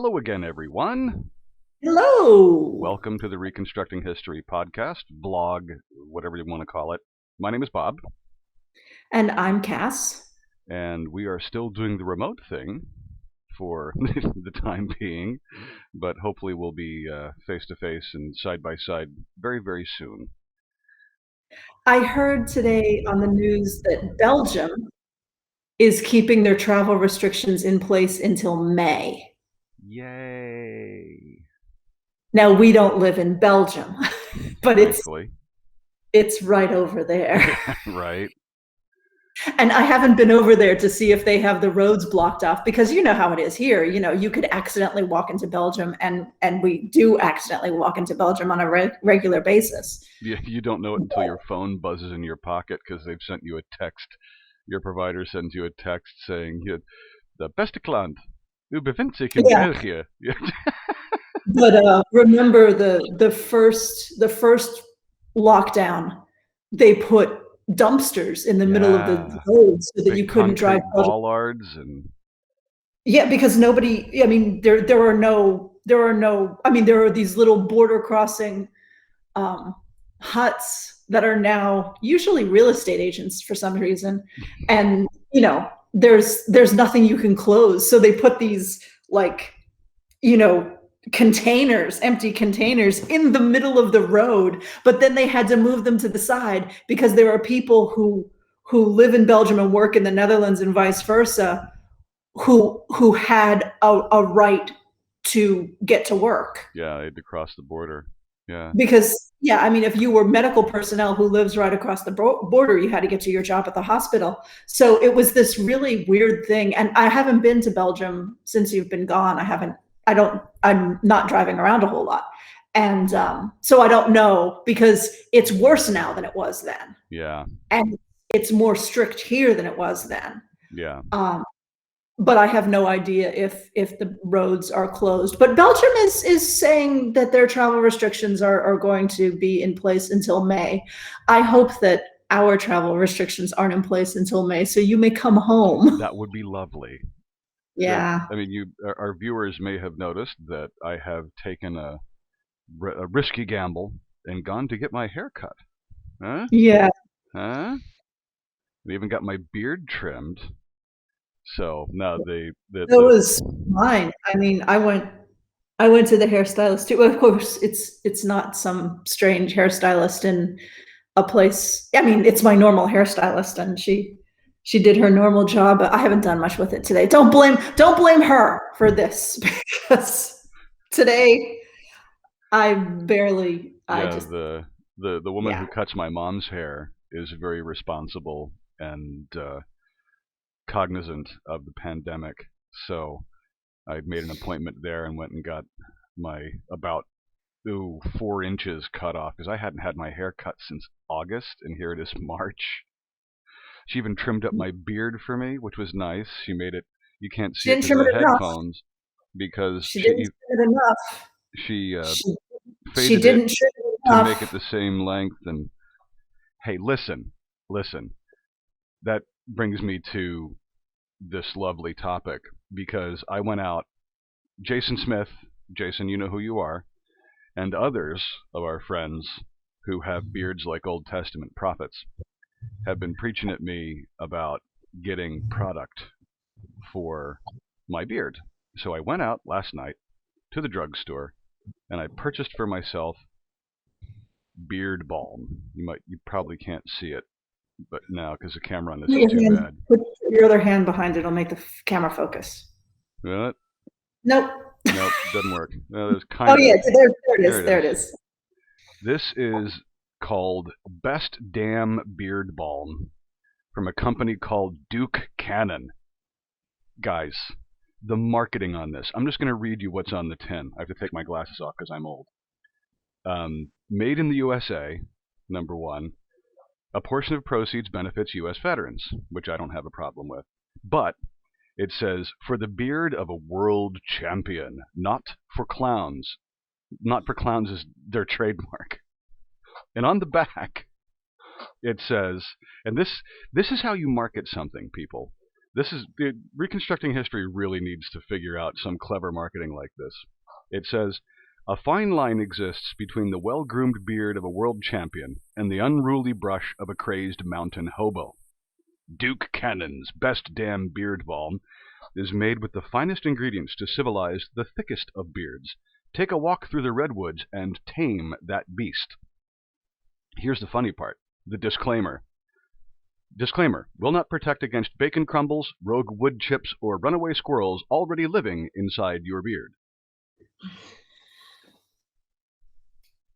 Hello again, everyone. Hello. Welcome to the Reconstructing History podcast, blog, whatever you want to call it. My name is Bob, And I'm Kass. and we are still doing the remote thing for the time being, but hopefully we'll be face to face and side by side very, very soon. I heard today on the news that Belgium is keeping their travel restrictions in place until May. Yay! Now, we don't live in Belgium, but Thankfully. it's right over there. Right? And I haven't been over there to see if they have the roads blocked off because you know how it is here. You know, you could accidentally walk into Belgium and we do accidentally walk into Belgium on a regular basis. You don't know it until your phone buzzes in your pocket because they've sent you a text. Your provider sends you a text saying, "De beste klant, u bevindt zich in Yeah. België." But remember the first lockdown, they put dumpsters in the middle of the Yeah, road so that you big couldn't drive. concrete bollards and Yeah, because nobody. I mean, there are no. I mean, there are these little border crossing um, huts that are now usually real estate agents for some reason, and there's nothing you can close, so they put these like you know containers, empty containers in the middle of the road, but then they had to move them to the side because there are people who live in Belgium and work in the Netherlands and vice versa who had a right to get to work. yeah, they had to cross the border. Yeah, Because yeah, I mean, if you were medical personnel who lives right across the border, you had to get to your job at the hospital. So it was this really weird thing. And I haven't been to Belgium since you've been gone. I'm not driving around a whole lot. And so I don't know because it's worse now than it was then. yeah, And it's more strict here than it was then. yeah. Um, but I have no idea if the roads are closed. But Belgium is saying that their travel restrictions are going to be in place until May. I hope that our travel restrictions aren't in place until May, so you may come home. That would be lovely. That Yeah. I mean, our viewers may have noticed that I have taken a risky gamble and gone to get my hair cut. Huh? Yeah. Huh? I even got my beard trimmed. So no, That was mine. I mean, I went to the hairstylist too. Of course, it's not some strange hairstylist in a place. I mean, it's my normal hairstylist, and she did her normal job. But I haven't done much with it today. Don't blame her for this because today I yeah, just the woman yeah. who cuts my mom's hair is very responsible and cognizant of the pandemic. So I made an appointment there and went and got my about 4 inches cut off because I hadn't had my hair cut since August, and here it is March. She even trimmed up my beard for me, which was nice. She made it. You can't She see it didn't because of trim the it enough. headphones because She didn't trim it enough. she She she faded it didn't trim it to make it enough. the same length. And hey, listen. That brings me to this lovely topic because I went out. Jason Smith, Jason, you know who you are, and others of our friends who have beards like Old Testament prophets have been preaching at me about getting product for my beard. So I went out last night to the drugstore and I purchased for myself beard balm. You probably can't see it, but now because the camera on this is too bad. Put your other hand behind it. It'll make the camera focus. What? Nope. Nope, doesn't work. There's Oh kind of yeah, there it there is. it There is. it is. This is called Best Damn Beard Balm from a company called Duke Cannon. Guys, the marketing on this. I'm just going to read you what's on the tin. I have to take my glasses off because I'm old. Made in the USA, number one. A portion of proceeds benefits U.S. veterans, which I don't have a problem with. But it says, for the beard of a world champion, not for clowns. Not for clowns is their trademark. And on the back, it says, and this is how you market something, people. Reconstructing history really needs to figure out some clever marketing like this. It says, a fine line exists between the well-groomed beard of a world champion and the unruly brush of a crazed mountain hobo. Duke Cannon's best damn beard balm is made with the finest ingredients to civilize the thickest of beards. Take a walk through the redwoods and tame that beast. Here's the funny part, the disclaimer. Disclaimer, will not protect against bacon crumbles, rogue wood chips, or runaway squirrels already living inside your beard.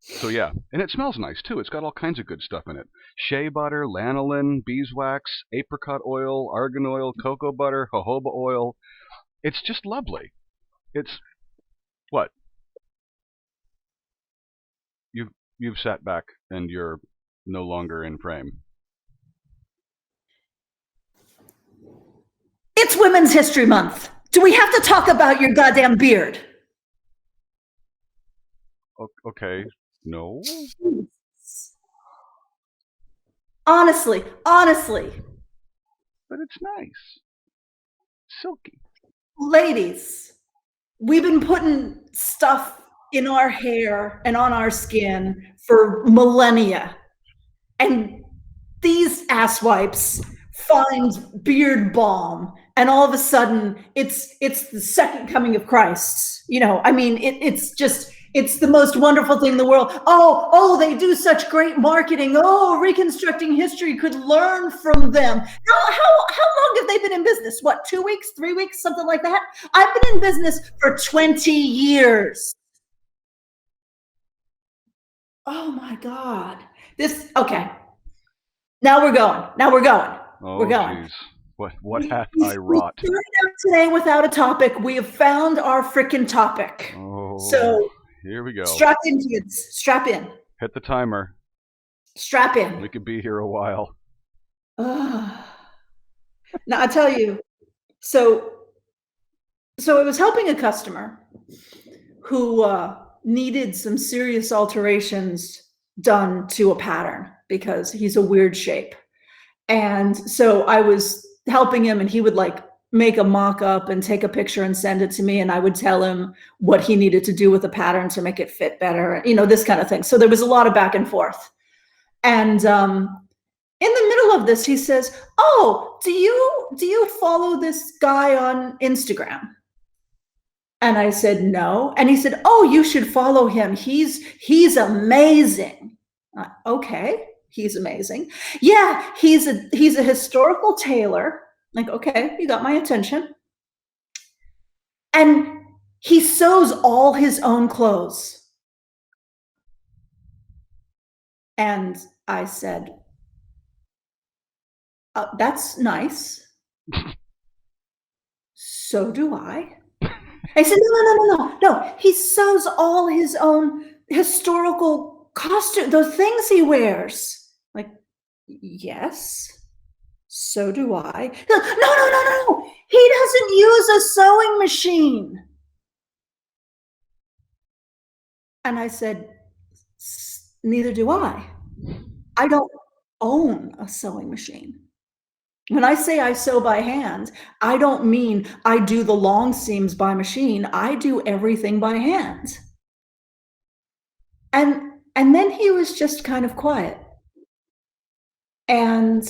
So yeah, and it smells nice too. It's got all kinds of good stuff in it. Shea butter, lanolin, beeswax, apricot oil, argan oil, cocoa butter, jojoba oil. It's just lovely. It's... What? You've sat back and you're no longer in frame. It's Women's History Month. Do we have to talk about your goddamn beard? Okay, no. Honestly. But it's nice. Silky. Ladies, we've been putting stuff in our hair and on our skin for millennia. And these asswipes find beard balm, and all of a sudden it's the second coming of Christ. You know, I mean, it's the most wonderful thing in the world. Oh, they do such great marketing. Oh, Reconstructing History could learn from them. How long have they been in business? What, 2 weeks, 3 weeks, something like that? I've been in business for 20 years. Oh my God. Okay. Now we're going. Oh, we're going. Geez. What hath I wrought? We started out today without a topic. We have found our freaking topic. Oh, so here we go. Strap in, kids. Strap in. Hit the timer. Strap in. We could be here a while. Now I tell you, so I was helping a customer who needed some serious alterations done to a pattern because he's a weird shape. And so I was helping him, and he would like make a mock-up and take a picture and send it to me, and I would tell him what he needed to do with the pattern to make it fit better, you know, this kind of thing. So there was a lot of back and forth. And in the middle of this, he says, oh, do you follow this guy on Instagram? And I said, no. And he said, oh, you should follow him. He's amazing. Okay, he's amazing. Yeah, he's a historical tailor. Like, okay, you got my attention. And he sews all his own clothes. And I said, that's nice. So do I. I said, no. He sews all his own historical costume, those things he wears. Like, yes, so do I. No. He doesn't use a sewing machine. And I said, neither do I. I don't own a sewing machine. When I say I sew by hand, I don't mean I do the long seams by machine. I do everything by hand. And then he was just kind of quiet. And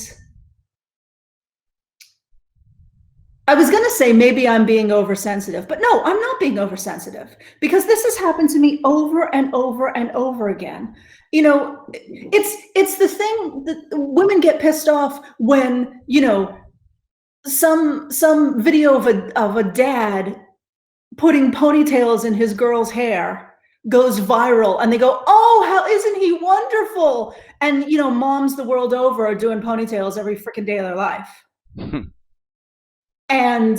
I was going to say maybe I'm being oversensitive, but no, I'm not being oversensitive, because this has happened to me over and over and over again. You know, it's the thing that women get pissed off when, you know, some video of a dad putting ponytails in his girl's hair goes viral, and they go, oh, how isn't he wonderful? And, you know, moms the world over are doing ponytails every freaking day of their life. And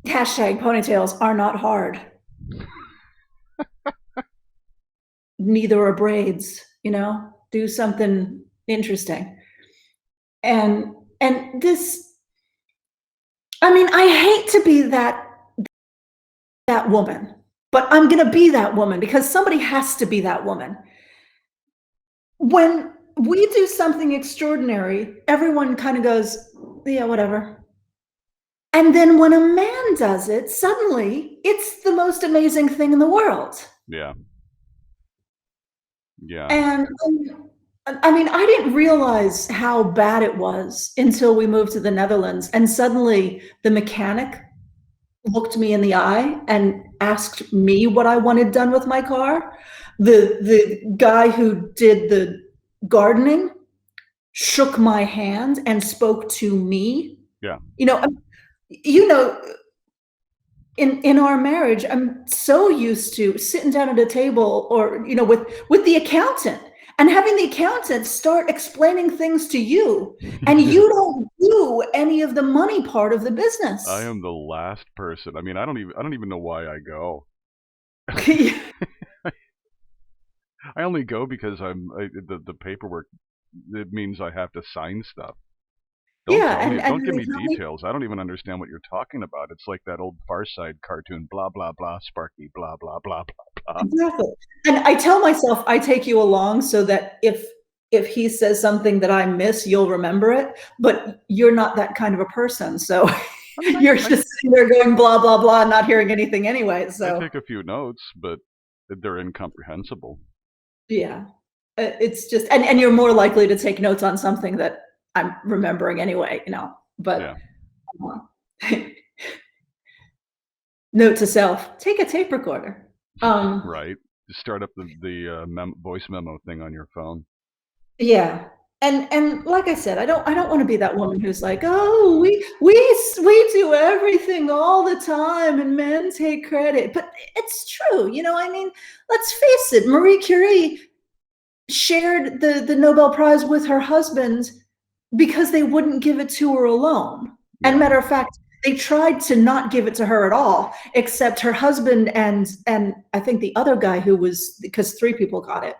hashtag ponytails are not hard. Neither are braids, you know, do something interesting. And this, I mean, I hate to be that woman, but I'm going to be that woman because somebody has to be that woman. When we do something extraordinary, everyone kind of goes, yeah, whatever. And then when a man does it, suddenly it's the most amazing thing in the world. Yeah. Yeah. And I mean, I didn't realize how bad it was until we moved to the Netherlands, and suddenly the mechanic looked me in the eye and asked me what I wanted done with my car. The guy who did the gardening shook my hand and spoke to me. Yeah. You know, in our marriage, I'm so used to sitting down at a table or, with the accountant and having the accountant start explaining things to you, and you don't do any of the money part of the business. I am the last person. I mean, I don't even know why I go. I only go because the paperwork, it means I have to sign stuff. Don't give me details. I don't even understand what you're talking about. It's like that old Far Side cartoon, blah blah blah, Sparky, blah blah blah blah blah. Exactly. And I tell myself I take you along so that if he says something that I miss, you'll remember it. But you're not that kind of a person, so you're just sitting there going blah blah blah, not hearing anything anyway. So I take a few notes, but they're incomprehensible. Yeah, it's just, and you're more likely to take notes on something that I'm remembering anyway, but yeah. Note to self, take a tape recorder. Right. Just start up the voice memo thing on your phone. Yeah. And like I said, I don't want to be that woman who's like, oh, we do everything all the time and men take credit. But it's true, I mean, let's face it, Marie Curie shared the Nobel Prize with her husband because they wouldn't give it to her alone. Yeah. And matter of fact, they tried to not give it to her at all, except her husband and I think the other guy who was, because 3 people got it,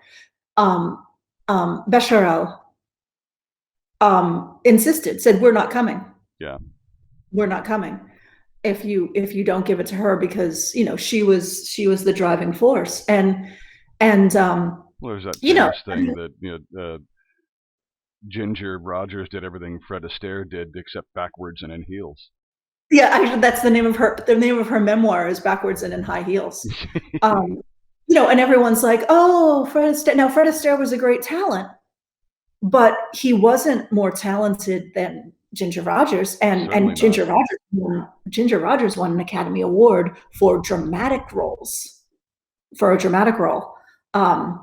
Becherel, insisted, said, we're not coming. Yeah. We're not coming if you don't give it to her, because, she was the driving force. And well, there's that famous thing that Ginger Rogers did everything Fred Astaire did except backwards and in heels. Yeah, actually, that's the name of her memoir is Backwards and in High Heels. And everyone's like, oh, Fred Astaire. Now, Fred Astaire was a great talent, but he wasn't more talented than Ginger Rogers. And Ginger Rogers won an Academy Award for dramatic roles, for a dramatic role. I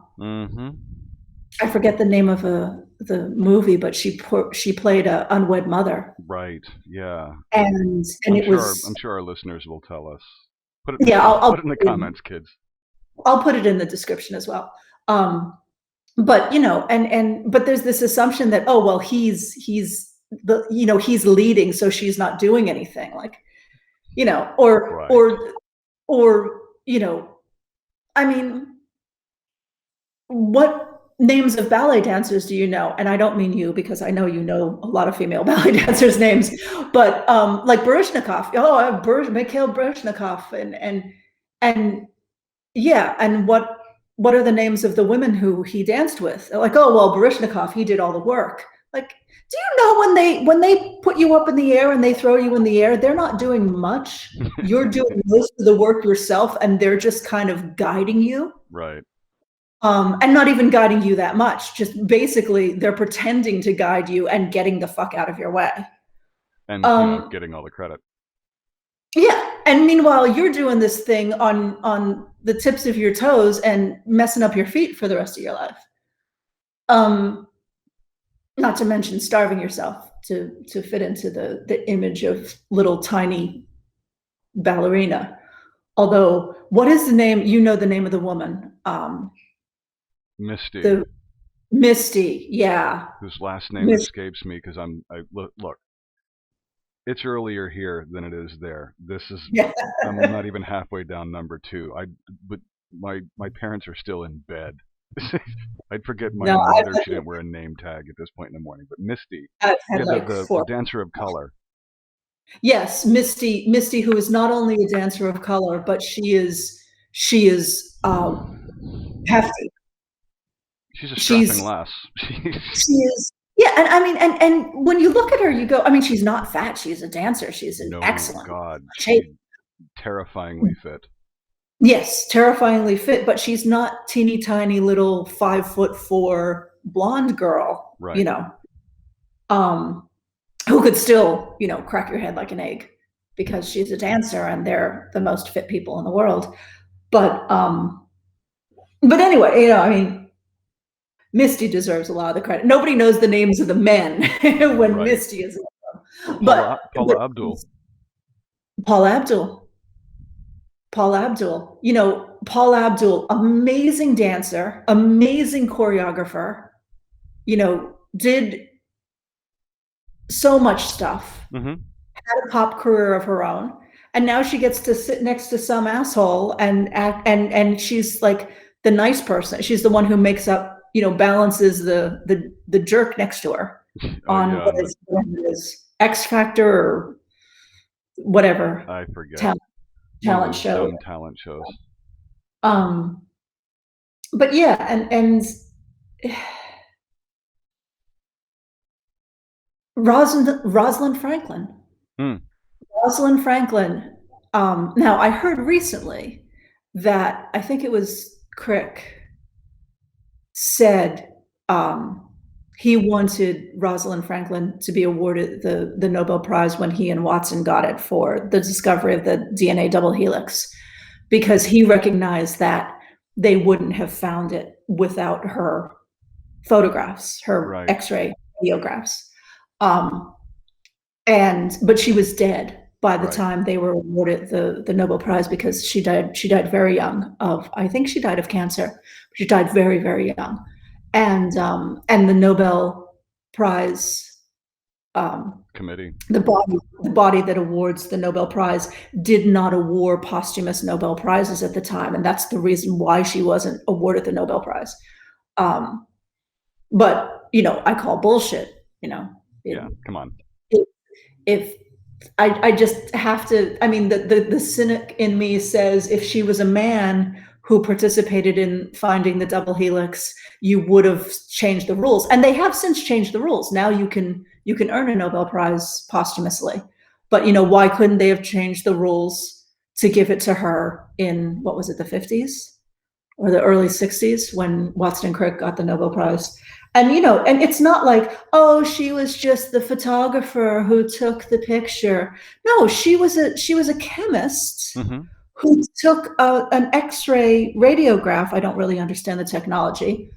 forget the name of the movie, but she played a unwed mother. Right. Yeah. And I'm I'm sure our listeners will tell us. Put it in the comments, kids. I'll put it in the description as well. But but there's this assumption that, oh well, he's leading, so she's not doing anything, like, or I mean, what names of ballet dancers do you know? And I don't mean you, because I know you know a lot of female ballet dancers' names, but like Baryshnikov. Oh, I have Mikhail Baryshnikov, and yeah, and what are the names of the women who he danced with? They're like, oh well, Baryshnikov, he did all the work. Like, do you know when they put you up in the air and they throw you in the air, they're not doing much. You're doing most of the work yourself, and they're just kind of guiding you. Right. And not even guiding you that much. Just basically, they're pretending to guide you and getting the fuck out of your way. And getting all the credit. Yeah, and meanwhile, you're doing this thing on the tips of your toes and messing up your feet for the rest of your life. Not to mention starving yourself to fit into the image of little tiny ballerina. Although, what is the name? You know the name of the woman. Misty. Misty, yeah. Whose last name escapes me because look. It's earlier here than it is there. This is I'm not even halfway down number 2. But my parents are still in bed. I'd forget my mother. She didn't wear a name tag at this point in the morning. But Misty, the dancer of color. Yes, Misty, who is not only a dancer of color, but she is hefty. She's a strapping lass. She is, Yeah, and I mean, and when you look at her, you go, I mean, she's not fat. She's a dancer. She's in No, excellent God, shape. she terrifyingly fit. Yes, terrifyingly fit, but she's not teeny tiny little 5'4" blonde girl, Right. um, who could still, crack your head like an egg because she's a dancer and they're the most fit people in the world. But anyway, I mean, Misty deserves a lot of the credit. Nobody knows the names of the men when Right. Misty is in Well, them. But Paula Abdul. Paul Abdul, Paul Abdul, Paul Abdul, amazing dancer, amazing choreographer, did so much stuff, Mm-hmm. had a pop career of her own, and now she gets to sit next to some asshole and act, and she's like the nice person. She's the one who makes up, balances the jerk next to her Oh on yeah, what is X Factor or whatever I forget. One of talent those show. dumb talent shows. But yeah, and Rosalind Franklin. Hmm. Rosalind Franklin. Now, I heard recently that I think it was Crick said he wanted Rosalind Franklin to be awarded the Nobel Prize when he and Watson got it for the discovery of the DNA double helix, because he recognized that they wouldn't have found it without her photographs, her Right. X-ray radiographs. But she was dead by the Right. time they were awarded the Nobel Prize, because she died very young I think she died of cancer. She died very, very young. And the Nobel Prize Committee. the body that awards the Nobel Prize did not award posthumous Nobel Prizes at the time, and that's the reason why she wasn't awarded the Nobel Prize. But I call bullshit. Yeah, come on. If I just have to, I mean, the cynic in me says if she was a man who participated in finding the double helix, you would have changed the rules. And they have since changed the rules. Now you can earn a Nobel Prize posthumously. But why couldn't they have changed the rules to give it to her in, what was it, the 50s or the early 60s when Watson and Crick got the Nobel Prize? And and it's not like, oh, she was just the photographer who took the picture. No, she was a chemist who took an X-ray radiograph. I don't really understand the technology,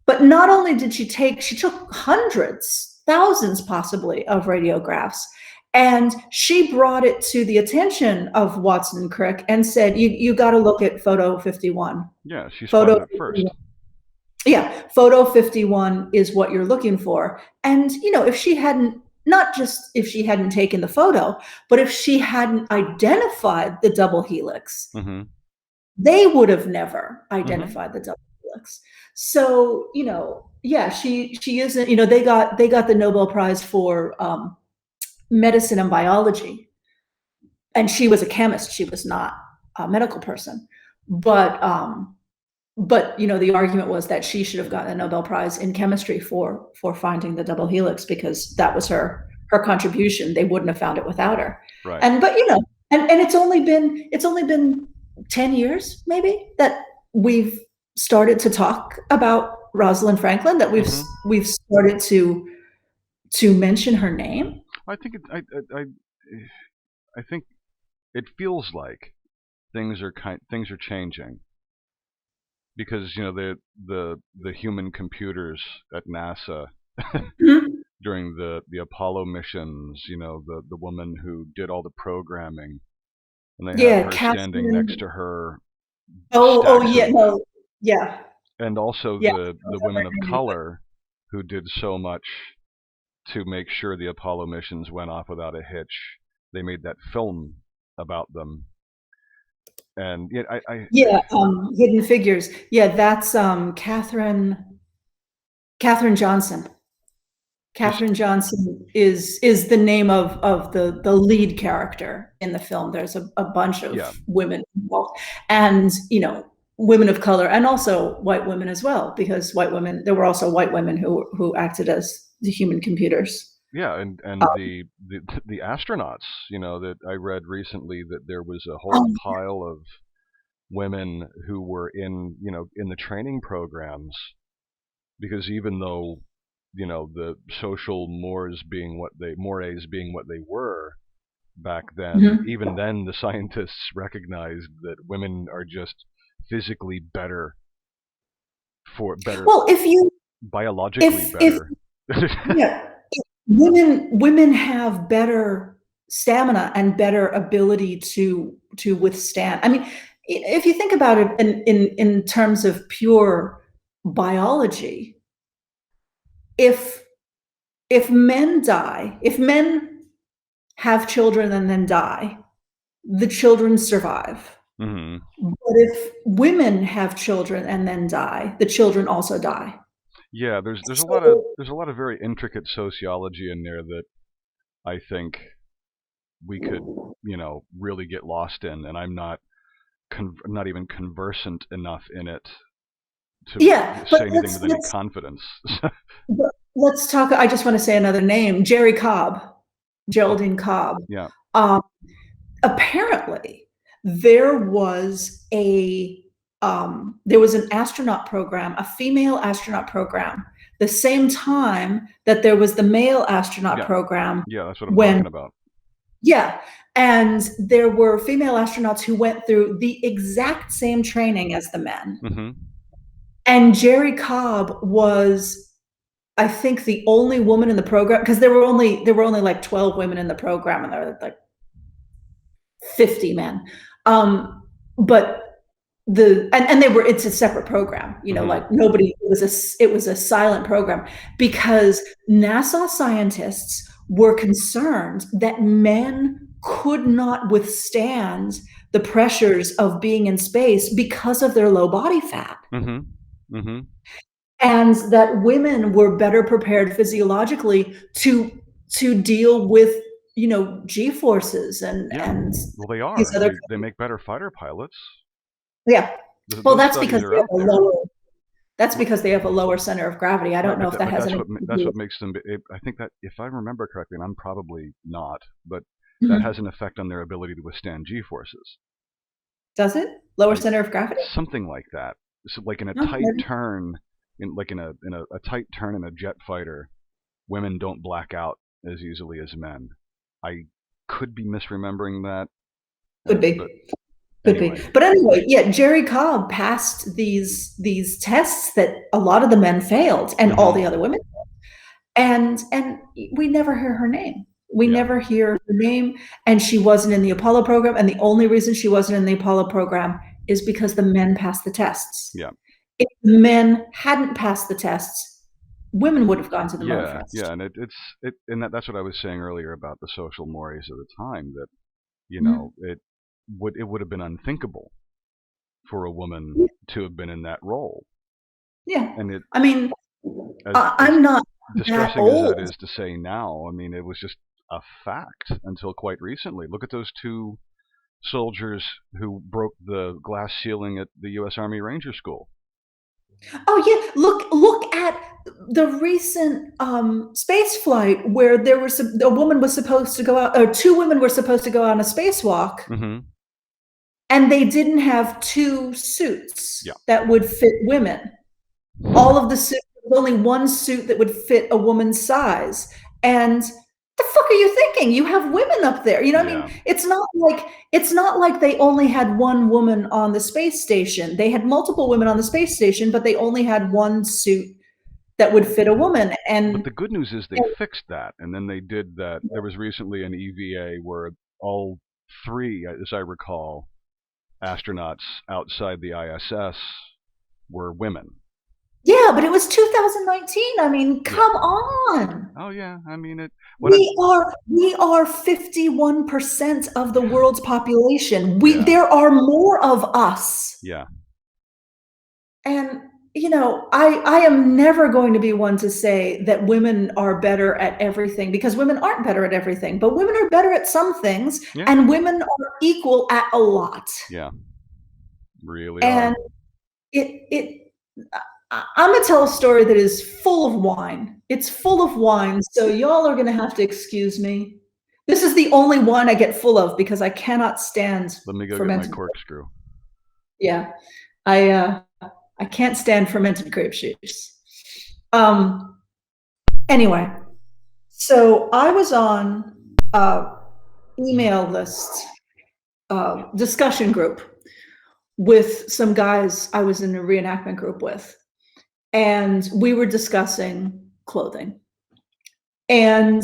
but not only did she took hundreds, thousands possibly of radiographs, and she brought it to the attention of Watson and Crick and said, you got to look at photo 51. Yeah, she spotted it first. Yeah, photo 51 is what you're looking for. And if she hadn't, not just if she hadn't taken the photo, but if she hadn't identified the double helix, they would have never identified the double helix. So yeah, she isn't. They got the Nobel Prize for medicine and biology, and she was a chemist. She was not a medical person, but the argument was that she should have gotten a Nobel Prize in chemistry for finding the double helix, because that was her contribution. They wouldn't have found it without her. Right. And it's only been 10 years maybe that we've started to talk about Rosalind Franklin, that we've started to mention her name. I think I think it feels like things are changing, because the human computers at NASA during the Apollo missions, the woman who did all the programming, and they had her standing next to her. Yeah. And also the women of color who did so much to make sure the Apollo missions went off without a hitch. They made that film about them. And yet Hidden Figures. Yeah, that's Katherine Johnson. Katherine Johnson is the name of the lead character in the film. There's a bunch of women involved, and women of color, and also white women as well, because there were also white women who acted as the human computers. Yeah, and the astronauts, that I read recently that there was a whole Um, pile of women who were in the training programs, because even though, the social mores being what they were back then, mhm. even then the scientists recognized that women are just physically better, Well, biologically if better. yeah, women have better stamina and better ability to withstand. I mean, if you think about it in terms of pure biology, if if men have children and then die, the children survive. Hmm. But if women have children and then die, the children also die. Yeah, there's a lot of So there's a lot of very intricate sociology in there that I think we could, really get lost in, and I'm not even conversant enough in it to yeah, but say anything with any confidence. let's talk. I just want to say another name, Jerry Cobb, Oh, Geraldine Cobb. yeah. Um, Apparently, there was a there was an astronaut program, a female astronaut program, the same time that there was the male astronaut Yeah. program. Yeah, that's what I'm When talking about. Yeah, and there were female astronauts who went through the exact same training as the men. Hmm. And Jerry Cobb was, I think, the only woman in the program, because there were only like 12 women in the program, and there were like 50 men. But they were it's a separate program, Hmm. like nobody it was a silent program because NASA scientists were concerned that men could not withstand the pressures of being in space because of their low body fat, Hmm. Hmm. and that women were better prepared physiologically to deal with, G forces Yeah. and Well, they these are. other. They make better fighter pilots. Yeah. Well, Those studies are out there. that's R- because they have a lower center of gravity. I Right, don't know if that but has anything to that's do what with. makes them. I think that if I remember correctly, and I'm probably not, but that Mhm. has an effect on their ability to withstand G forces. Does it? Lower I center of gravity? Something like that. So like in a Oh, tight maybe. turn, a tight turn in a jet fighter, women don't black out as easily as men. I could be misremembering that, Could but be. Could be. anyway. But anyway, yeah, Jerry Cobb passed these tests that a lot of the men failed and all Hmm. the other women. And we never hear her name. We Yeah. never hear her name, and she wasn't in the Apollo program, and the only reason she wasn't in the Apollo program is because the men passed the tests. Yeah. If the men hadn't passed the tests, women would have gone to the moon Yeah. Yeah. first. And that's what I was saying earlier about the social mores of the time, that, Mhm. it would have been unthinkable for a woman Yeah. to have been in that role. Yeah. And I mean, as I'm not that distressing as that old. is to say now, I mean, it was just a fact until quite recently. Look at those two soldiers who broke the glass ceiling at the U.S. Army Ranger School. Oh yeah, look at the recent space flight where a woman was supposed to go out, or two women were supposed to go on a spacewalk, Hmm. and they didn't have two suits Yeah. that would fit women. All of the suits, there was only one suit that would fit a woman's size. And the fuck are you thinking? You have women up there. I Yeah. mean, it's not like they only had one woman on the space station. They had multiple women on the space station, but they only had one suit that would fit a woman. But And, the good news is they and fixed that, and then they did that. There was recently an EVA where all three, as I recall, astronauts outside the ISS were women. yeah, but it was 2019. I mean, Yeah. come on. Oh yeah. I mean it. What? We are 51% of the world's population. Yeah. There are more of us. Yeah. And I am never going to be one to say that women are better at everything, because women aren't better at everything, but women are better at some things, Yeah. and women are equal at a lot. Yeah. Really are. And it I'm gonna tell a story that is full of wine. It's full of wine, so y'all are gonna have to excuse me. This is the only wine I get full of because I cannot stand Let me go get my fermented. corkscrew. Yeah, I can't stand fermented grape juice. Anyway, so I was on email list discussion group with some guys I was in a reenactment group with, and we were discussing clothing. And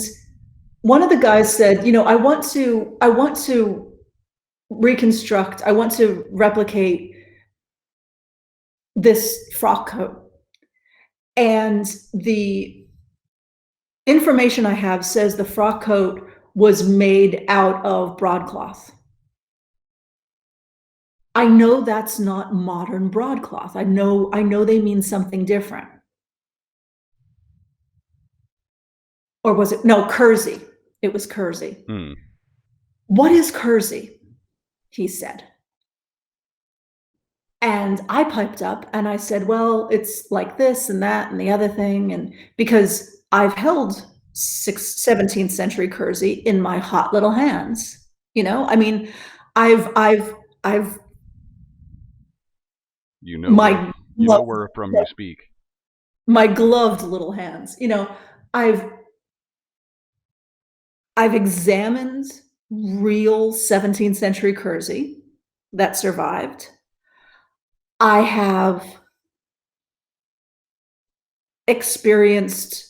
one of the guys said, I want to reconstruct, I want to replicate this frock coat. And the information I have says the frock coat was made out of broadcloth. I know that's not modern broadcloth. I know they mean something different. Or was it? No, kersey. It was kersey. What is kersey? He said. And I piped up and I said, well, it's like this and that and the other thing. And because I've held 17th century kersey in my hot little hands, I mean, I've you know where from you speak. My gloved little hands, I've examined real 17th century kersey that survived. I have experienced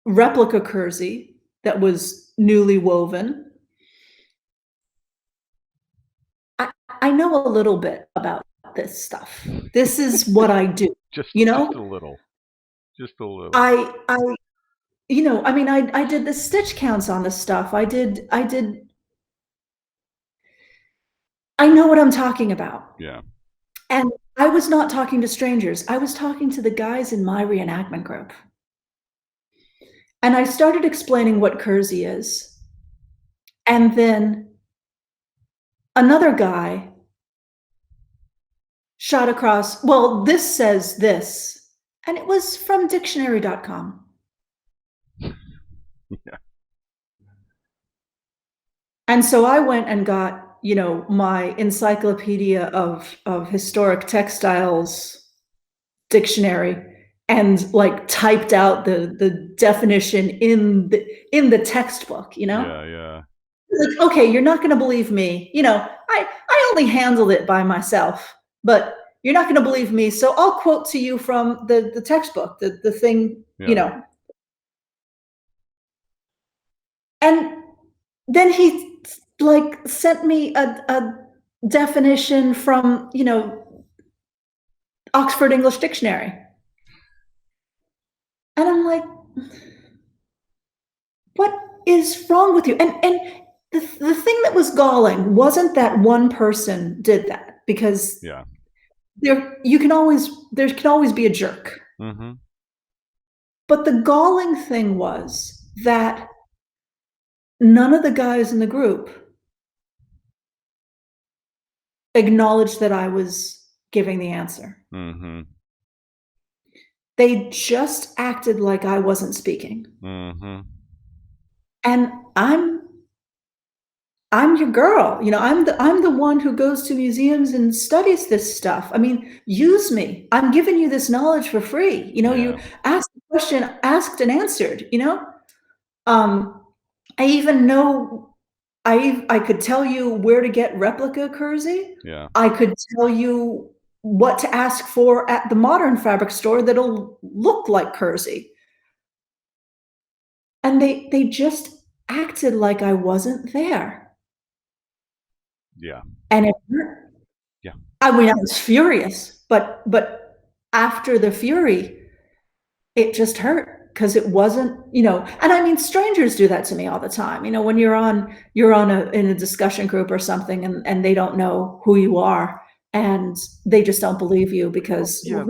replica kersey that was newly woven. I know a little bit about this stuff. This is what I do. Just a little. I did the stitch counts on this stuff. I know what I'm talking about. Yeah. And I was not talking to strangers. I was talking to the guys in my reenactment group. And I started explaining what kersey is. And then another guy shot across, well, this says this. And it was from dictionary.com. Yeah. And so I went and got, my encyclopedia of historic textiles dictionary and typed out the definition in the textbook, Yeah. Okay, you're not going to believe me. I only handled it by myself, but you're not going to believe me. So I'll quote to you from the textbook, the thing, And then he sent me a definition from, Oxford English Dictionary. And I'm like, what is wrong with you? And the thing that was galling wasn't that one person did that, because there can always be a jerk. Mm-hmm. But the galling thing was that none of the guys in the group acknowledged that I was giving the answer. Mm-hmm. They just acted like I wasn't speaking. Mm-hmm. And I'm your girl. I'm the one who goes to museums and studies this stuff. I mean, use me. I'm giving you this knowledge for free. You asked the question, asked and answered, I even know I could tell you where to get replica kersey. Yeah. I could tell you what to ask for at the modern fabric store that'll look like kersey. And they just acted like I wasn't there. Yeah. And it hurt. Yeah. I was furious, but after the fury, it just hurt. Because it wasn't, and I mean, strangers do that to me all the time. When you're in a discussion group or something, and they don't know who you are, and they just don't believe you because I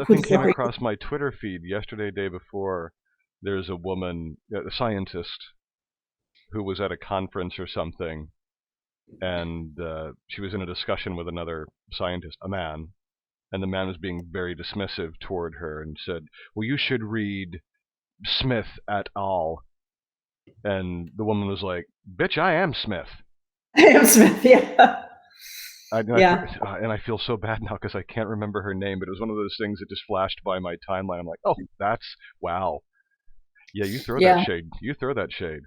think came across my Twitter feed yesterday, day before. There's a woman, a scientist, who was at a conference or something, and she was in a discussion with another scientist, a man, and the man was being very dismissive toward her and said, "Well, you should read Smith et al." And the woman was like, "Bitch, I am Smith." Am Smith, yeah. And I feel so bad now because I can't remember her name, but it was one of those things that just flashed by my timeline. I'm like, oh, that's wow. Yeah, you throw that shade. You throw that shade.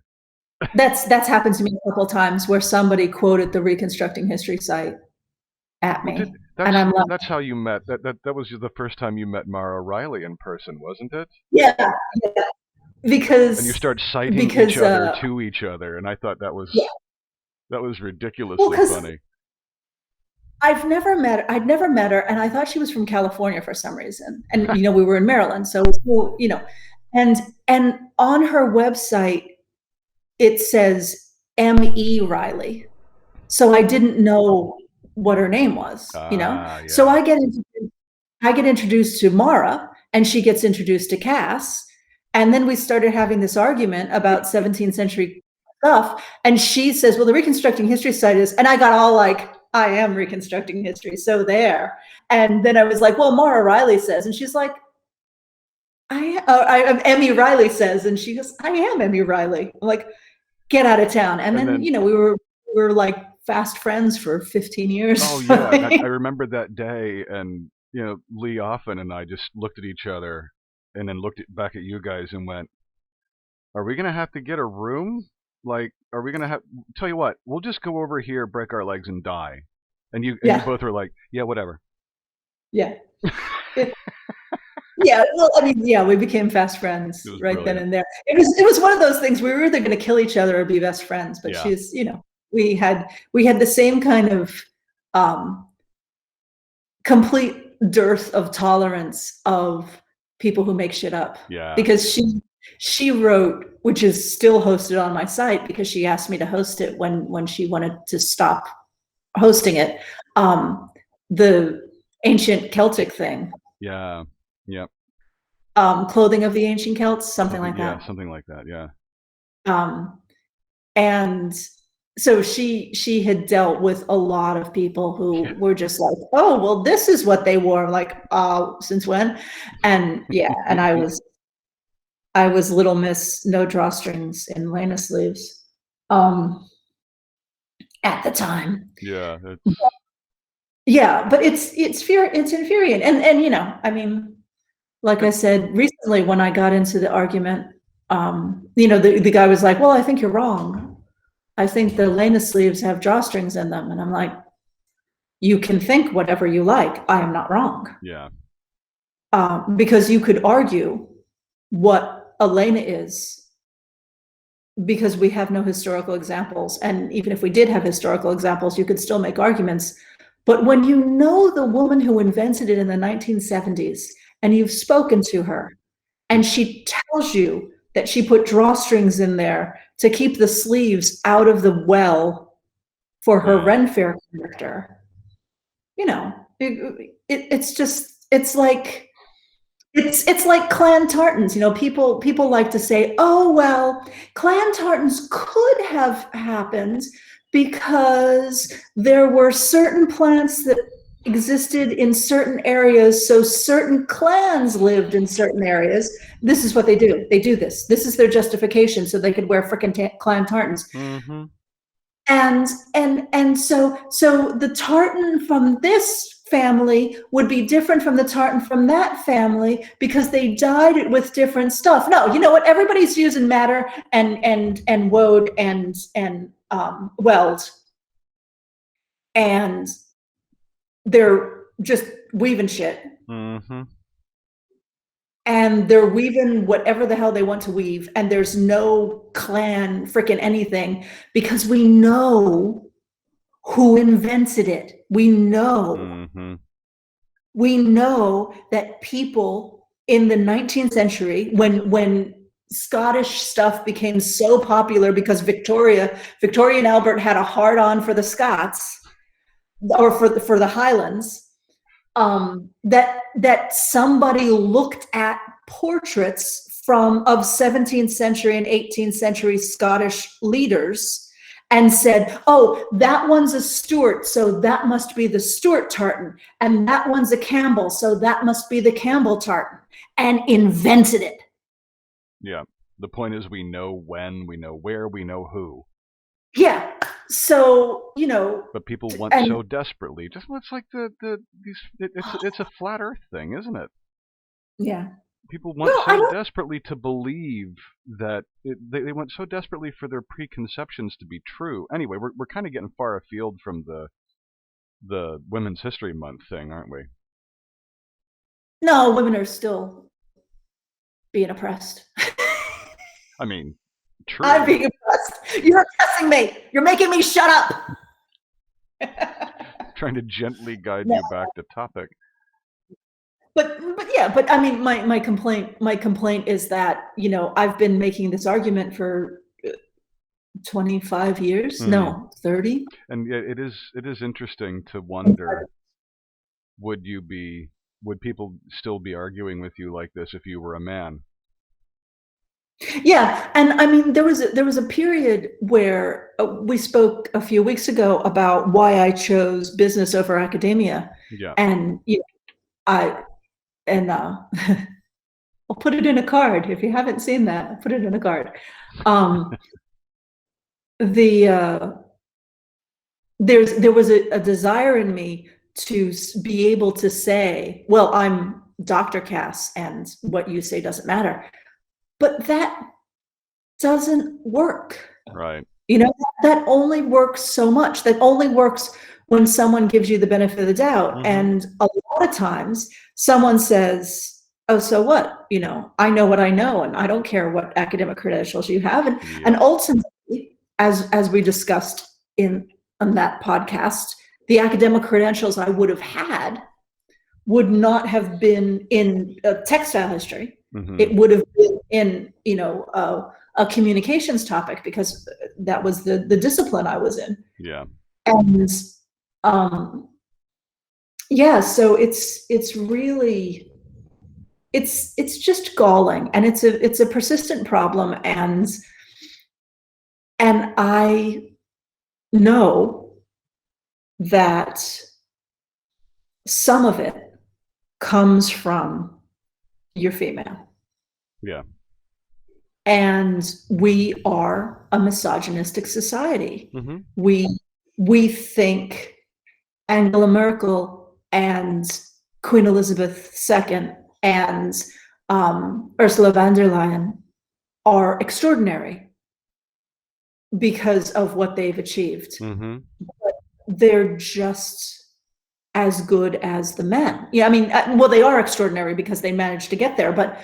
That's happened to me a couple of times where somebody quoted the Reconstructing History site at me, and I'm like, that's how you met. That was the first time you met Mara Riley in person, wasn't it? Yeah, because and you start citing each other to each other, and I thought that was ridiculously funny. I'd never met her, and I thought she was from California for some reason. And we were in Maryland, so and on her website it says M.E. Riley, so I didn't know what her name was. Yeah. So I get introduced to Mara, and she gets introduced to Kass, and then we started having this argument about 17th century stuff, and she says, well, the Reconstructing History site is, and I got all like, I am reconstructing history, so there. And then I was like, well, Mara Riley says, and she's like, I am Emmy Riley says, and she goes, I am Emmy Riley. I'm like, get out of town. And then we were like fast friends for 15 years. Oh yeah, I remember that day, and Lee Offen and I just looked at each other, and then looked back at you guys and went, "Are we gonna have to get a room? Like, are we gonna have? Tell you what, we'll just go over here, break our legs, and die." And you both were like, "Yeah, whatever." Yeah. Yeah. Well, I mean, yeah, we became fast friends right then and there. It was one of those things. We were either going to kill each other or be best friends. But she's, we had the same kind of complete dearth of tolerance of people who make shit up. Yeah. Because she wrote, which is still hosted on my site because she asked me to host it when she wanted to stop hosting it, the ancient Celtic thing. Yeah. Yep. Clothing of the ancient Celts, something like that. Yeah, something like that. Yeah. And so she had dealt with a lot of people who were just like, oh, well, this is what they wore. Like, since when? And and I was Little Miss No Drawstrings in Lena sleeves at the time. Yeah. Yeah, but it's infuriating. And I mean, like I said, recently when I got into the argument, the guy was like, well, I think you're wrong. I think the Lena sleeves have drawstrings in them. And I'm like, you can think whatever you like. I am not wrong. Yeah. Because you could argue what a Lena is, because we have no historical examples. And even if we did have historical examples, you could still make arguments. But when you know the woman who invented it in the 1970s, and you've spoken to her, and she tells you that she put drawstrings in there to keep the sleeves out of the well for her Ren Fair character, it's like clan tartans. People like to say, oh, well, clan tartans could have happened because there were certain plants that existed in certain areas, so certain clans lived in certain areas. This is what they do. They do this. This is their justification, so they could wear frickin' clan tartans. Mm-hmm. And so the tartan from this family would be different from the tartan from that family because they dyed it with different stuff. No, you know what? Everybody's using madder and woad and weld, and they're just weaving shit. Mm-hmm. And they're weaving whatever the hell they want to weave, and there's no clan frickin' anything, because we know who invented it. We know. Mm-hmm. We know that people in the 19th century, when Scottish stuff became so popular because Victoria and Albert had a hard-on for the Scots, or for the Highlands, that somebody looked at portraits of 17th century and 18th century Scottish leaders and said, oh, that one's a Stewart, so that must be the Stewart tartan, and that one's a Campbell, so that must be the Campbell tartan, and invented it. Yeah. The point is, we know when, we know where, we know who. Yeah. So, but people want so desperately. Just it's like it's a flat Earth thing, isn't it? Yeah. People want so desperately to believe that they want so desperately for their preconceptions to be true. Anyway, we're kind of getting far afield from the Women's History Month thing, aren't we? No, women are still being oppressed. I mean, true. I'm being oppressed. You're oppressing me. You're making me shut up. Trying to gently guide you back to topic. But I mean, my complaint is that, I've been making this argument for 25 years. Mm-hmm. No, 30. And it is interesting to wonder, would people still be arguing with you like this if you were a man? Yeah, and I mean, there was a period where we spoke a few weeks ago about why I chose business over academia. Yeah. And I'll put it in a card. If you haven't seen that, I'll put it in a card. There was a desire in me to be able to say, well, I'm Dr. Kass, and what you say doesn't matter. But that doesn't work. Right. That only works so much. That only works when someone gives you the benefit of the doubt. Mm-hmm. And a lot of times someone says, oh, so what? I know what I know, and I don't care what academic credentials you have. And ultimately, as we discussed on that podcast, the academic credentials I would have had would not have been in textile history. Mm-hmm. It would have been in, a communications topic, because that was the discipline I was in. Yeah. And so it's really, it's just galling, and it's a persistent problem, and I know that some of it comes from you're female. Yeah. And we are a misogynistic society. Mm-hmm. We think Angela Merkel and Queen Elizabeth II and Ursula von der Leyen are extraordinary because of what they've achieved. Mm-hmm. But they're just as good as the men. Yeah, I mean, well, they are extraordinary because they managed to get there, but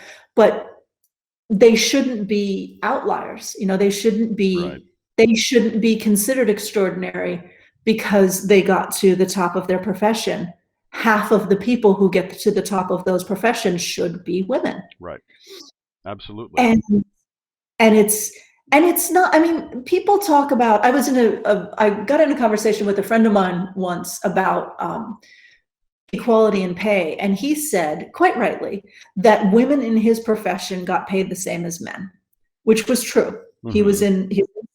they shouldn't be outliers. They shouldn't be. Right. They shouldn't be considered extraordinary because they got to the top of their profession. Half of the people who get to the top of those professions should be women. Right. Absolutely. And it's not. I mean, people talk about. I got in a conversation with a friend of mine once about equality in pay, and he said, quite rightly, that women in his profession got paid the same as men, which was true. Mm-hmm. He was in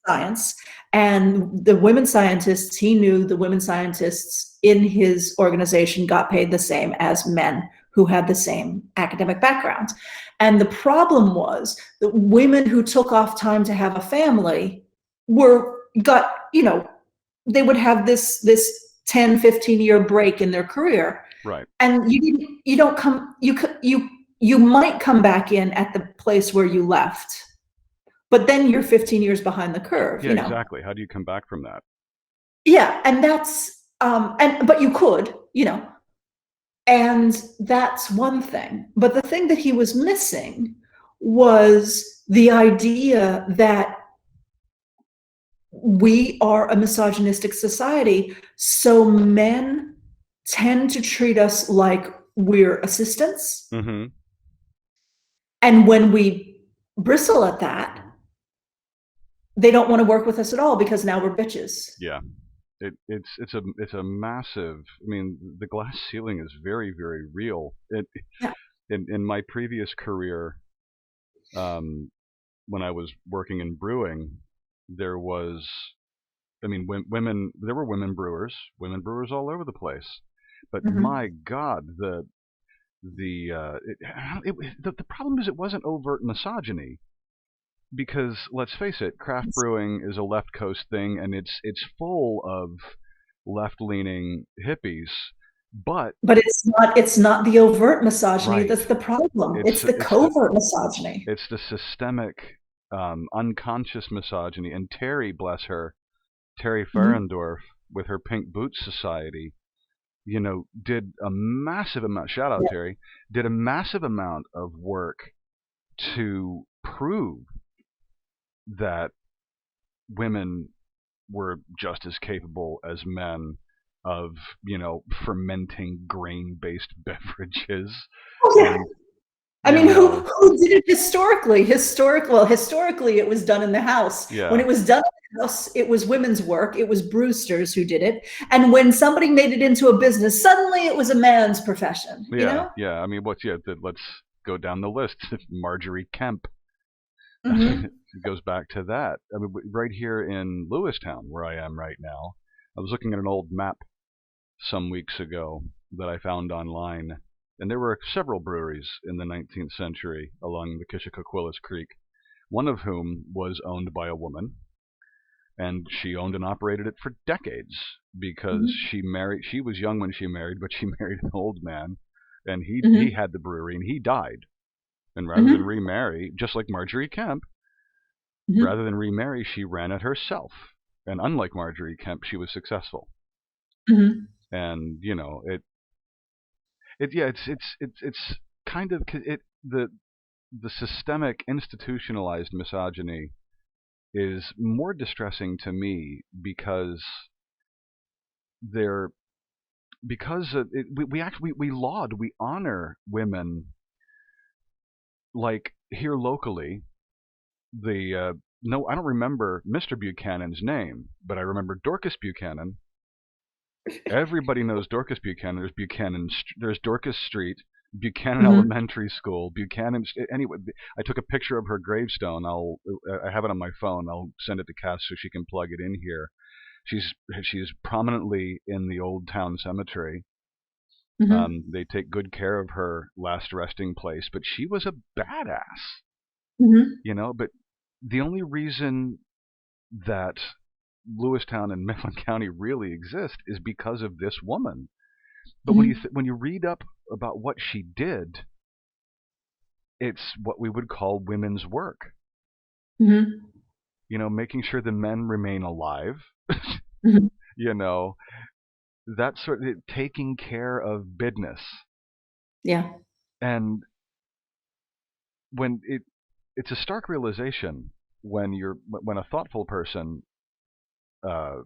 science, and the women scientists, he knew the women scientists in his organization got paid the same as men who had the same academic background. And the problem was that women who took off time to have a family they would have this 10, 15-year break in their career. Right. And you might come back in at the place where you left, but then you're 15 years behind the curve. Yeah, exactly. How do you come back from that? Yeah. And that's, but you could, and that's one thing. But the thing that he was missing was the idea that we are a misogynistic society, so men tend to treat us like we're assistants. Mm-hmm. And when we bristle at that, they don't want to work with us at all because now we're bitches. Yeah. It's a massive, I mean, the glass ceiling is very, very real. In my previous career, when I was working in brewing, there was I mean, women. There were women brewers all over the place. But Mhm. my God, the problem is it wasn't overt misogyny because let's face it, craft brewing is a left coast thing, and it's full of left leaning hippies. But But it's not the overt misogyny right, that's the problem. it's It's the it's the covert misogyny. it's the systemic, unconscious misogyny. And Terry, bless her, Terry Mhm. Ferendorf, with her Pink Boots Society, did a massive amount. Shout out Yeah. Terry, did a massive amount of work to prove that women were just as capable as men of, fermenting grain-based beverages, Oh, yeah. and I you mean, who know, who did it historically? Well, historically, it was done in the house. When yeah, it was done in the house, it was women's work. It was brewsters who did it. And when somebody made it into a business, suddenly it was a man's profession, you yeah, know? yeah. I mean, let's go down the list. Marjorie Kemp. Hmm. It goes back to that. I mean, right here in Lewistown, where I am right now, I was looking at an old map some weeks ago that I found online, and there were several breweries in the 19th century along the Kishocoquillas Creek, one of whom was owned by a woman, and she owned and operated it for decades because Hmm. she was young when she married, but she married an old man, and he Hmm. had the brewery and he died. And rather than Hmm. remarry, just like Marjorie Kemp, rather Hmm. than remarry, she ran it herself. And unlike Marjorie Kemp, she was successful. Hmm. And it yeah, it's kind of it the systemic institutionalized misogyny is more distressing to me because they're because we actually we laud, we honor women, like here locally. The No, I don't remember Mr. Buchanan's name, but I remember Dorcas Buchanan. Everybody knows Dorcas Buchanan. There's Dorcas Street, Buchanan Hmm. Elementary School, Buchanan. Anyway, I took a picture of her gravestone. I have it on my phone. I'll send it to Kass so she can plug it in here. She's she's prominently in the Old Town Cemetery. Hmm. They take good care of her last resting place, but she was a badass, Hmm. But the only reason that Lewistown and Mifflin County really exist is because of this woman. But Hmm. when you read up about what she did, it's what we would call women's work. Hmm. Making sure the men remain alive. Hmm. you know, that sort of taking care of business. Yeah. And when it's a stark realization when a thoughtful person,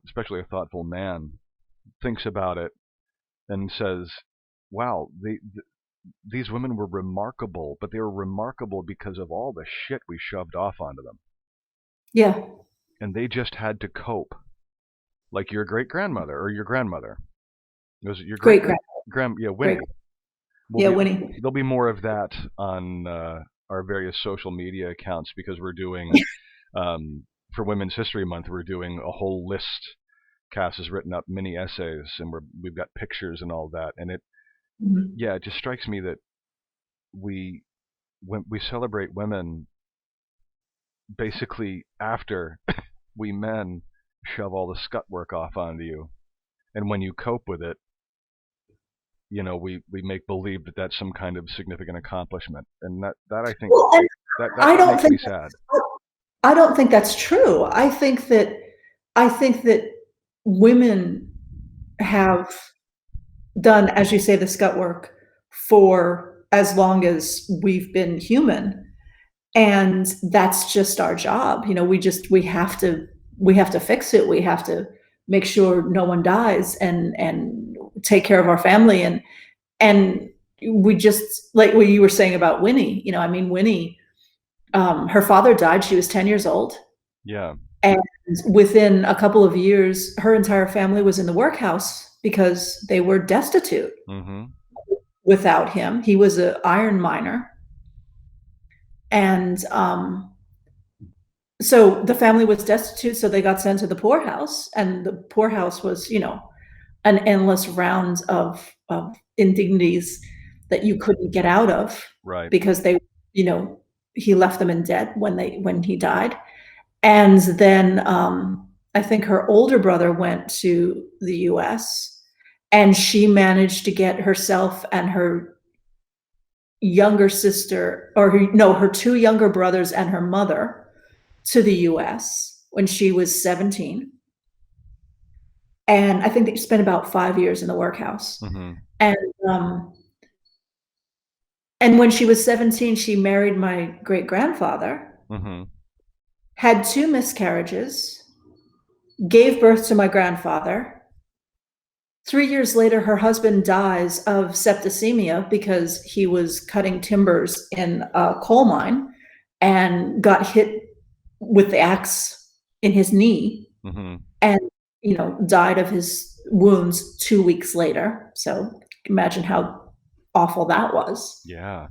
especially a thoughtful man, thinks about it and says, "Wow, these women were remarkable, but they were remarkable because of all the shit we shoved off onto them, Yeah. and they just had to cope." Like your great grandmother or your grandmother. Was it your great Great grand. Yeah, Great. Winnie. Will Yeah, be Winnie. There'll be more of that on our various social media accounts because we're doing for Women's History Month. We're doing a whole list. Kass has written up mini essays, and we've got pictures and all that. And Hmm. it just strikes me that we when we celebrate women basically after we men shove all the scut work off onto you, and when you cope with it, we make believe that that's some kind of significant accomplishment, and that I think Well, and I that don't makes me think sad. I don't think that's true. I think that women have done, as you say, the scut work for as long as we've been human, and that's just our job. We have to fix it. We have to make sure no one dies and take care of our family, and we just like what you were saying about Winnie. I mean, Winnie, her father died. She was 10 years old. Yeah. And within a couple of years, her entire family was in the workhouse because they were destitute Mm-hmm. without him. He was an iron miner. And so the family was destitute, so they got sent to the poorhouse, and the poorhouse was, an endless round of indignities that you couldn't get out of Right. because they, he left them in debt when he died. And then I think her older brother went to the US, and she managed to get herself and her younger sister, or her two younger brothers and her mother to the US when she was 17. And I think they spent about 5 years in the workhouse. Mm-hmm. And and when she was 17, she married my great grandfather, Mm-hmm. had two miscarriages, gave birth to my grandfather. 3 years later, her husband dies of septicemia because he was cutting timbers in a coal mine and got hit with the axe in his knee, Mm-hmm. and died of his wounds 2 weeks later. So imagine how awful that was. Yeah.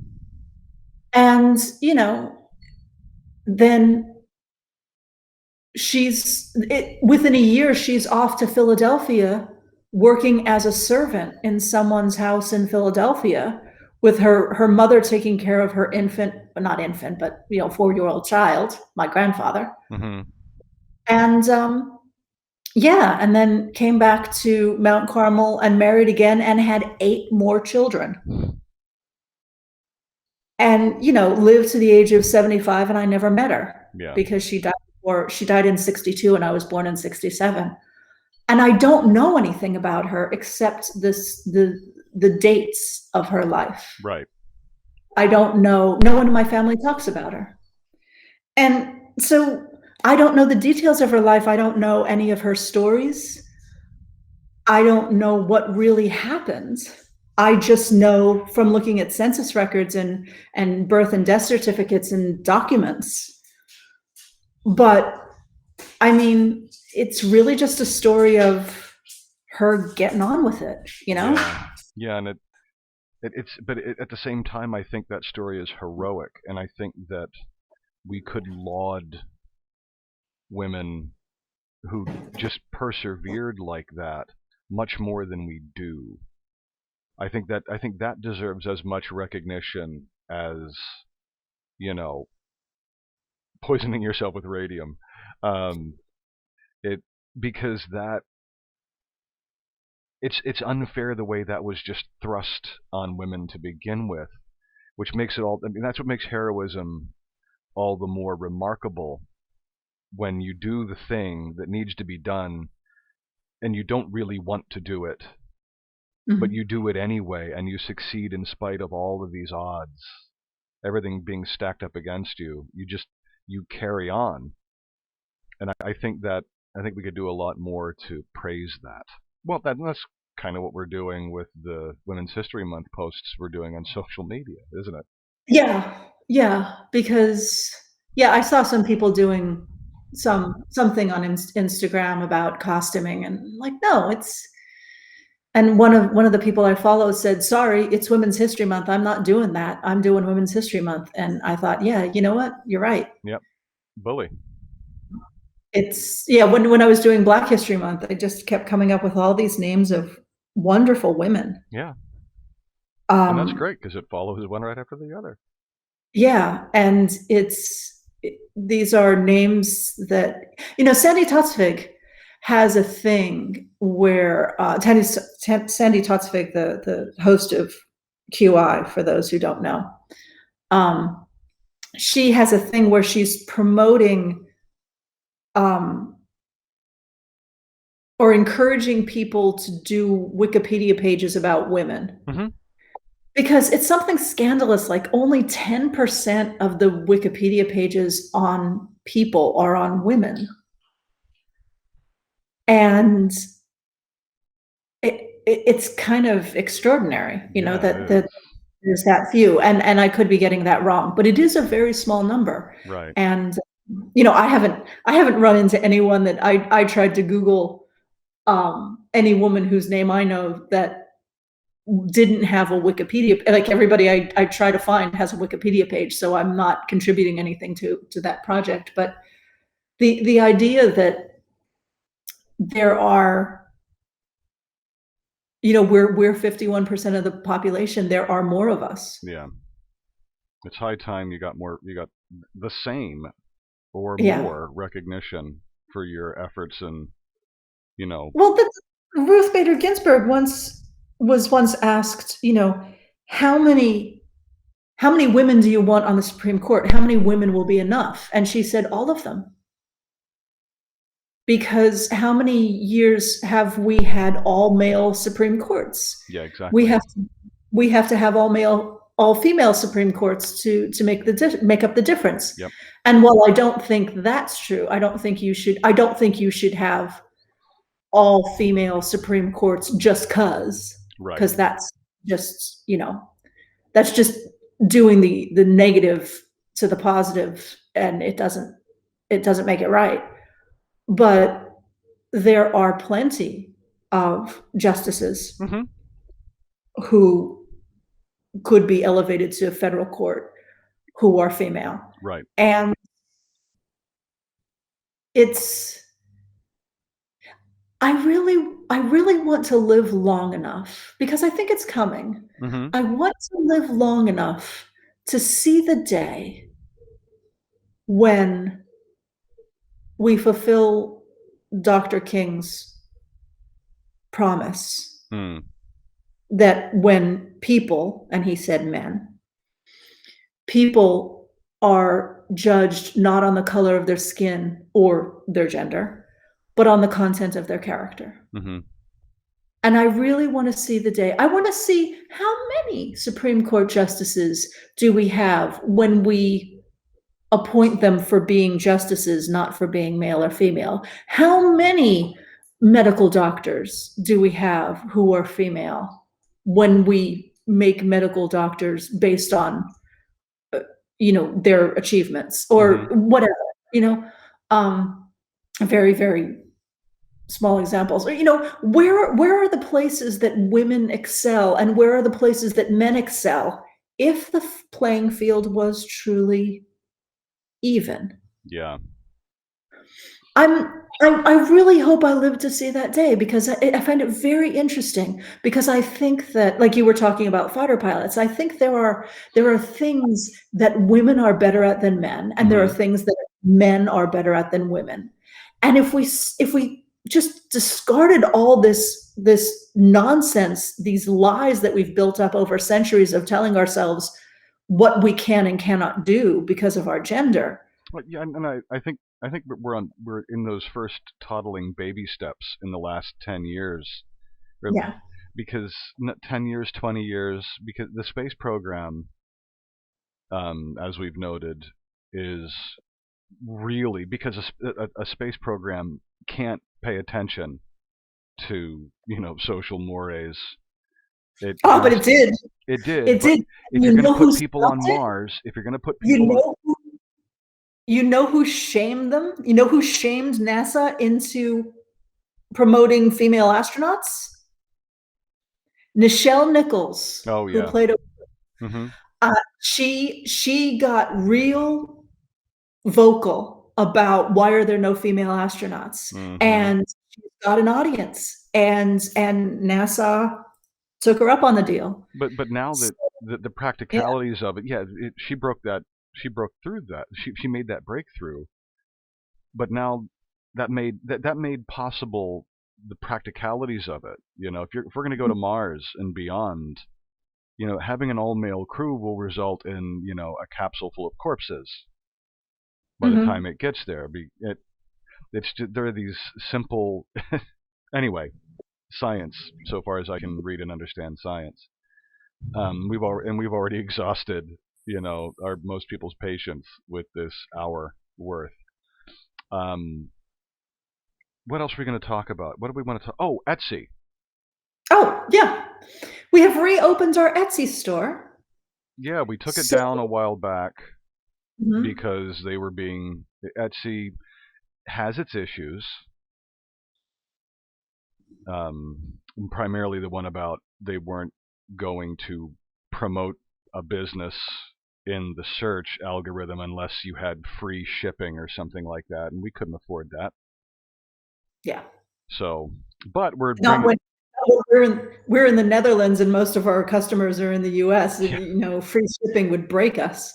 And then within a year, she's off to Philadelphia working as a servant in someone's house in Philadelphia, with her mother taking care of her infant, but not infant, but 4-year-old child, my grandfather. Mm-hmm. And yeah, and then came back to Mount Carmel and married again and had 8 more children. And lived to the age of 75, and I never met her. Yeah. Because she died in 62 and I was born in 67. And I don't know anything about her except the dates of her life. Right. I don't know. No one in my family talks about her. And so I don't know the details of her life. I don't know any of her stories. I don't know what really happened. I just know from looking at census records and birth and death certificates and documents. But I mean, it's really just a story of her getting on with it, Yeah, and at the same time, I think that story is heroic, and I think that we could laud women who just persevered like that much more than we do. I think that deserves as much recognition as, poisoning yourself with radium. Because that it's unfair the way that was just thrust on women to begin with, which makes it all. I mean, that's what makes heroism all the more remarkable, when you do the thing that needs to be done and you don't really want to do it, but you do it anyway, and you succeed in spite of all of these odds, everything being stacked up against you. You carry on, and I think we could do a lot more to praise that. Well, that's kind of what we're doing with the Women's History Month posts we're doing on social media, isn't it? Yeah, because I saw some people doing something on Instagram about costuming, and like, no, it's. And one of the people I follow said, "Sorry, it's Women's History Month. I'm not doing that. I'm doing Women's History Month." And I thought, yeah, you know what? You're right. Yep. Bully. It's when I was doing Black History Month, I just kept coming up with all these names of wonderful women. Yeah. And that's great because it follows one right after the other. Yeah, and these are names that Sandy Totsvig has a thing where Sandy Totsvig, the host of QI, for those who don't know, she has a thing where she's promoting or encouraging people to do Wikipedia pages about women. Mm-hmm. Because it's something scandalous, like only 10% of the Wikipedia pages on people are on women. And it's kind of extraordinary, that there's that few. And I could be getting that wrong, but it is a very small number. Right. And I haven't run into anyone that I tried to Google any woman whose name I know that didn't have a Wikipedia. Like everybody I try to find has a Wikipedia page, so I'm not contributing anything to that project. But the idea that there are, we're 51% of the population. There are more of us. Yeah. It's high time you got the same or Yeah. more recognition for your efforts and, Well, Ruth Bader Ginsburg was once asked, how many how many women do you want on the Supreme Court? How many women will be enough? And she said, all of them. Because how many years have we had all male Supreme Courts? yeah, We exactly. have to have all female Supreme Courts to make up the difference. Yep. And while I don't think that's true, I don't think you should have all female Supreme Courts just Right. because just, that's just doing the negative to the positive, and it doesn't make it right. But there are plenty of justices Mm-hmm. who could be elevated to a federal court who are female. Right. And it's I really want to live long enough, because I think it's coming. Mm-hmm. I want to live long enough to see the day when we fulfill Dr. King's promise Mm. that when people, and he said men, people are judged not on the color of their skin or their gender, but on the content of their character. Mm-hmm. And I really want to see the day. I want to see how many Supreme Court justices do we have when we appoint them for being justices, not for being male or female. How many medical doctors do we have who are female when we make medical doctors based on their achievements or Mm-hmm. whatever, you know, very, very small examples. Or, where are the places that women excel and where are the places that men excel if the playing field was truly even? Yeah. I really hope I live to see that day, because I find it very interesting, because I think that, like you were talking about fighter pilots, I think there are things that women are better at than men, and there are Mm-hmm. things that men are better at than women. And if we just discarded all this nonsense, these lies that we've built up over centuries of telling ourselves what we can and cannot do because of our gender. Well, yeah, and I think we're in those first toddling baby steps in the last 10 years, or Yeah. because 10 years, 20 years, because the space program, as we've noted, is really because a space program can't pay attention to social mores. It Oh, but has it did. it did, It but did. if You you're going to know who put people on stopped it? Mars, if you're going to put You people on, know who you know who shamed them? You know who shamed NASA into promoting female astronauts? Nichelle Nichols, oh who yeah, played mm-hmm, she got real vocal about why are there no female astronauts, mm-hmm. and she got an audience, and NASA took her up on the deal. But now So, that the yeah. practicalities of it, yeah, she broke through that. She made that breakthrough. But now that made possible the practicalities of it. If we're going to go to Mars and beyond, having an all male crew will result in a capsule full of corpses by the time Mhm. it gets there. There are these simple anyway, science, so far as I can read and understand science. We've already exhausted our most people's patience with this hour worth. Um, what else are we going to talk about? What do we want to talk? Oh, Etsy. Oh, yeah. We have reopened our Etsy store. Yeah, we took it So down a while back mhm. because Etsy has its issues. Primarily the one about they weren't going to promote a business in the search algorithm unless you had free shipping or something like that, and we couldn't afford that. Yeah. So, but we're Not bringing. when we're in the Netherlands and most of our customers are in the US. Yeah. You know, free shipping would break us.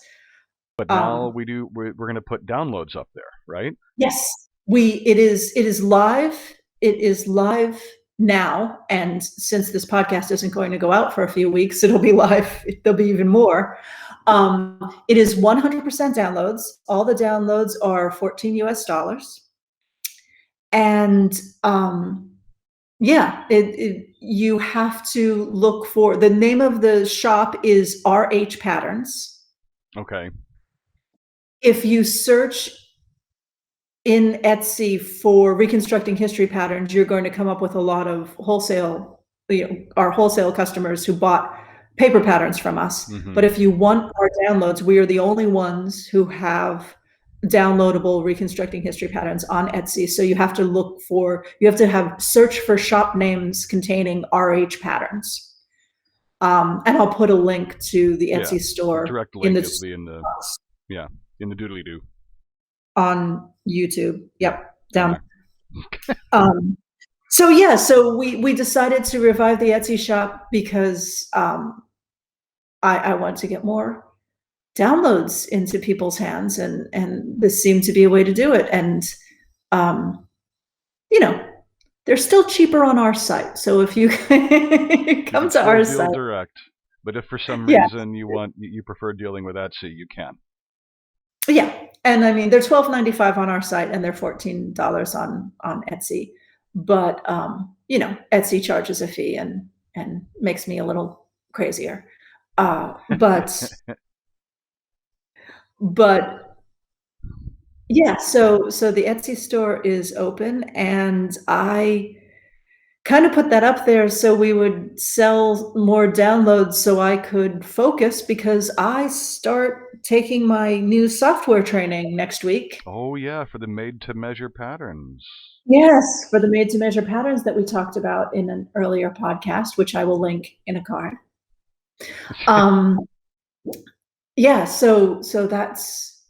But now we're going to put downloads up there, right? Yes, it is live. It is live now, and since this podcast isn't going to go out for a few weeks, it'll be live. There'll be even more. It is 100% downloads. All the downloads are $14 US, and yeah, you have to look for the name of the shop is RH Patterns. Okay. If you search in Etsy for reconstructing history patterns, you're going to come up with a lot of wholesale, our wholesale customers who bought paper patterns from us. Mm-hmm. But if you want our downloads, we are the only ones who have downloadable reconstructing history patterns on Etsy. So you have to have search for shop names containing RH patterns. And I'll put a link to the Etsy store. Direct link will be in the doodly doo. On YouTube. Yep. Down. So we decided to revive the Etsy shop because I want to get more downloads into people's hands, and this seemed to be a way to do it. And they're still cheaper on our site. So if you come to our site, direct. But if for some reason you prefer dealing with Etsy, you can. Yeah, and I mean they're $12.95 on our site, and they're $14 on Etsy. But Etsy charges a fee and makes me a little crazier. But yeah, so the Etsy store is open, and I kind of put that up there so we would sell more downloads so I could focus, because I start taking my new software training next week. Oh yeah, for the made-to-measure patterns. Yes, for the made-to-measure patterns that we talked about in an earlier podcast, which I will link in a card. Yeah, so that's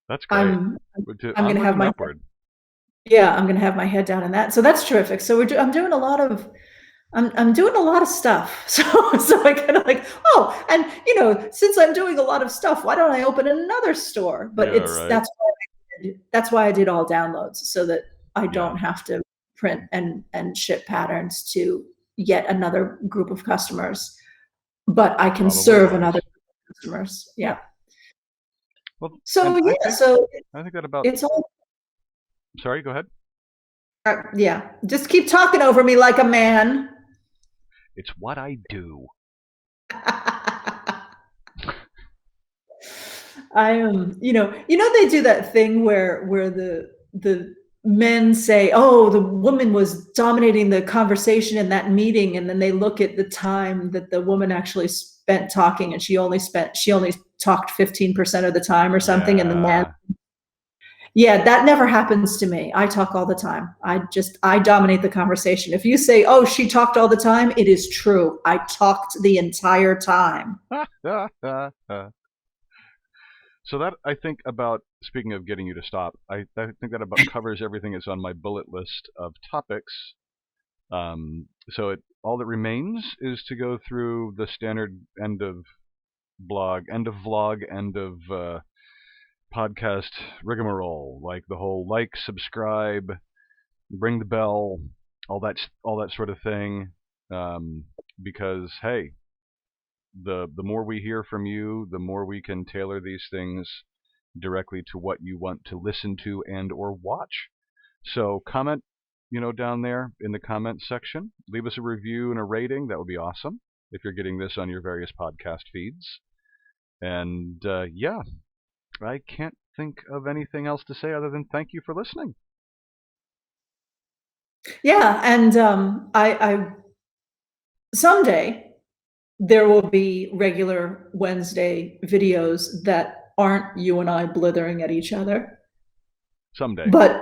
great. I'm going to have my upward. I'm going to have my head down in that. So that's terrific. So I'm doing a lot of I'm doing a lot of stuff. So I kind of like, and since I'm doing a lot of stuff, why don't I open another store? But that's why I did all downloads, so that I don't have to print and ship patterns to yet another group of customers, but I can serve another group of customers. Yeah. Well, so I think that about. It's all. Sorry, go ahead. Yeah, just keep talking over me like a man. It's what I do. I am, they do that thing where the men say, "Oh, the woman was dominating the conversation in that meeting," and then they look at the time that the woman actually spent talking, and she only talked 15% of the time or something, and the man. Yeah, that never happens to me. I talk all the time. I dominate the conversation. If you say, "Oh, she talked all the time," it is true. I talked the entire time. So that, I think, about, speaking of getting you to stop, I think that about covers everything that's on my bullet list of topics. So all that remains is to go through the standard end of vlog, end of podcast rigmarole, like the whole subscribe, ring the bell, all that sort of thing. Because hey, the more we hear from you, the more we can tailor these things directly to what you want to listen to and or watch. So comment, down there in the comment section. Leave us a review and a rating. That would be awesome if you're getting this on your various podcast feeds. And I can't think of anything else to say other than thank you for listening. Yeah, and I someday there will be regular Wednesday videos that aren't you and I blithering at each other. Someday. But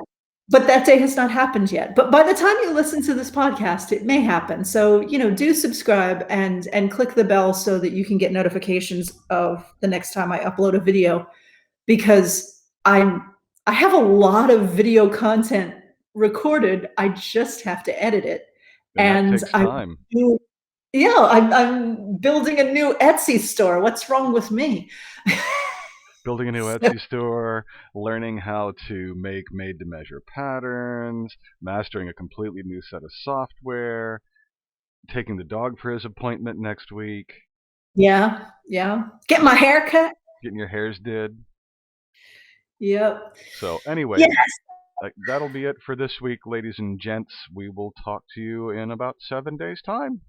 But that day has not happened yet. But by the time you listen to this podcast, it may happen. So, do subscribe and click the bell so that you can get notifications of the next time I upload a video, because I have a lot of video content recorded. I just have to edit it. And that And takes I time. do, yeah, I'm building a new Etsy store. What's wrong with me? Building a new So, Etsy store, learning how to make made-to-measure patterns, mastering a completely new set of software, taking the dog for his appointment next week, yeah, yeah. Get my hair cut. getting your hairs did. Yep. So, Yes. anyways, that'll be it for this week, ladies and gents. We will talk to you in about 7 days' time.